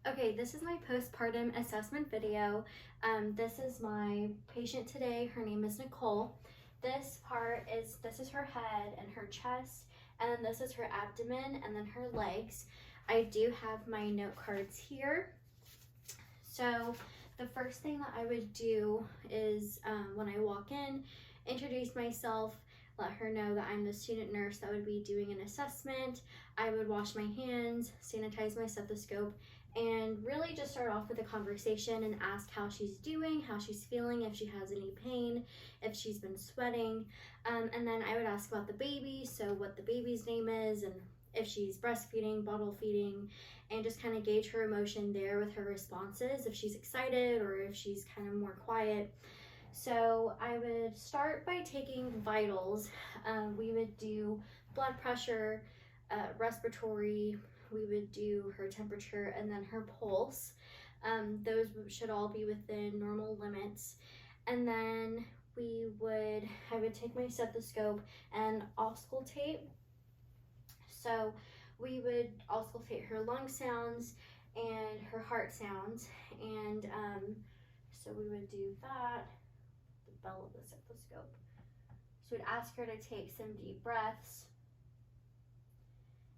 Okay, this is my postpartum assessment video. This is my patient today. Her name is Nicole. This is her head and her chest, and then this is her abdomen and then her legs. I do have my note cards here. So the first thing that I would do is when I walk in, introduce myself, let her know that I'm the student nurse that would be doing an assessment. I would wash my hands, sanitize my stethoscope, and really just start off with a conversation and ask how she's doing, how she's feeling, if she has any pain, if she's been sweating. And then I would ask about the baby, so what the baby's name is, and if she's breastfeeding, bottle feeding, and just kind of gauge her emotion there with her responses, if she's excited or if she's kind of more quiet. So I would start by taking vitals. We would do blood pressure, respiratory, we would do her temperature, and then her pulse. Those should all be within normal limits. And then I would take my stethoscope and auscultate. So we would auscultate her lung sounds and her heart sounds. And so we would do that, the bell of the stethoscope. So we'd ask her to take some deep breaths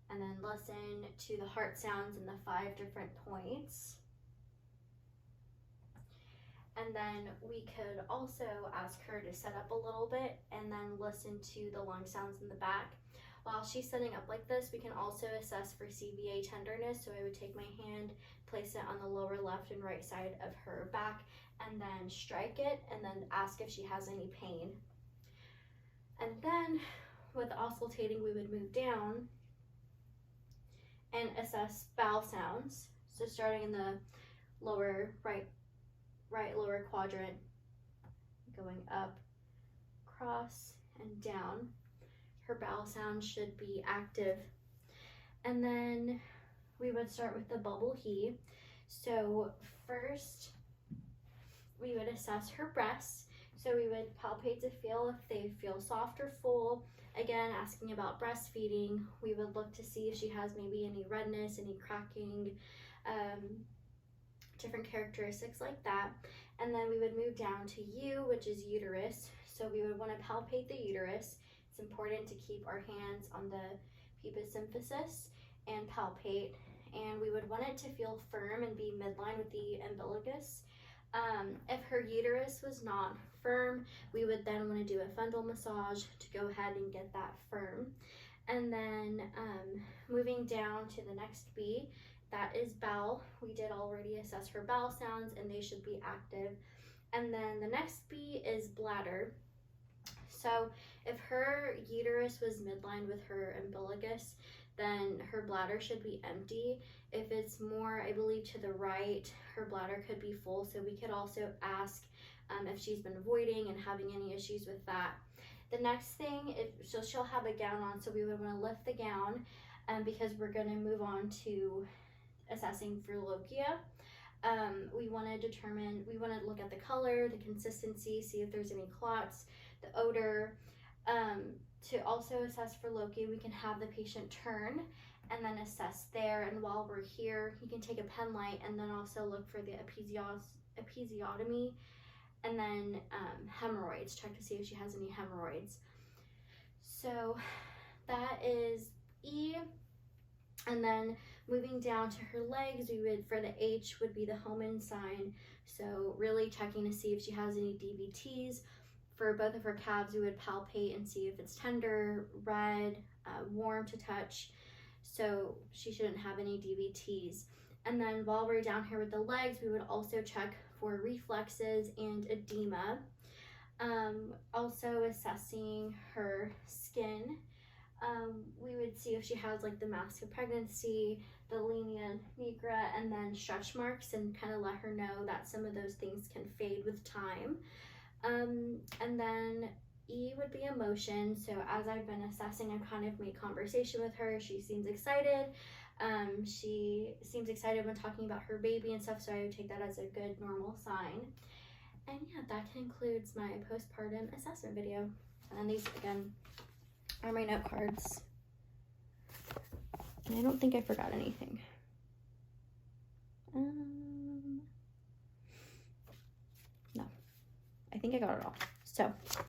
and then listen to the heart sounds in the 5 different points. And then we could also ask her to sit up a little bit and then listen to the lung sounds in the back. While she's sitting up like this, we can also assess for CVA tenderness. So I would take my hand, place it on the lower left and right side of her back, and then strike it, and then ask if she has any pain. And then with auscultating, we would move down and assess bowel sounds. So starting in the lower right lower quadrant, going up, across, and down. Her bowel sounds should be active. And then we would start with the bubble he. So first, we would assess her breasts. So we would palpate to feel if they feel soft or full. Again, asking about breastfeeding. We would look to see if she has maybe any redness, any cracking, different characteristics like that. And then we would move down to U, which is uterus. So we would want to palpate the uterus. It's important to keep our hands on the pubis symphysis and palpate. And we would want it to feel firm and be midline with the umbilicus. If her uterus was not firm, we would then want to do a fundal massage to go ahead and get that firm. And then moving down to the next B, that is bowel. We did already assess her bowel sounds and they should be active. And then the next B is bladder. So if her uterus was midline with her umbilicus, then her bladder should be empty. If it's more, I believe, to the right, her bladder could be full. So we could also ask if she's been voiding and having any issues with that. The next thing, she'll have a gown on, so we would want to lift the gown because we're going to move on to assessing for lochia. We want to look at the color, the consistency, see if there's any clots, the odor. To also assess for lochia, we can have the patient turn and then assess there. And while we're here, you can take a pen light and then also look for the episiotomy and then hemorrhoids, check to see if she has any hemorrhoids. So that is E. And then moving down to her legs, for the H would be the Homan sign. So really checking to see if she has any DVTs. For both of her calves, we would palpate and see if it's tender, red, warm to touch. So she shouldn't have any DVTs. And then while we're down here with the legs, we would also check for reflexes and edema. Also assessing her skin. We would see if she has like the mask of pregnancy, the linea nigra, and then stretch marks, and kind of let her know that some of those things can fade with time. And then E would be emotion. So as I've been assessing, I've kind of made conversation with her. She seems excited. She seems excited when talking about her baby and stuff, so I would take that as a good normal sign. And yeah, that concludes my postpartum assessment video. And then these, again, are my note cards. And I don't think I forgot anything. No, I think I got it all. So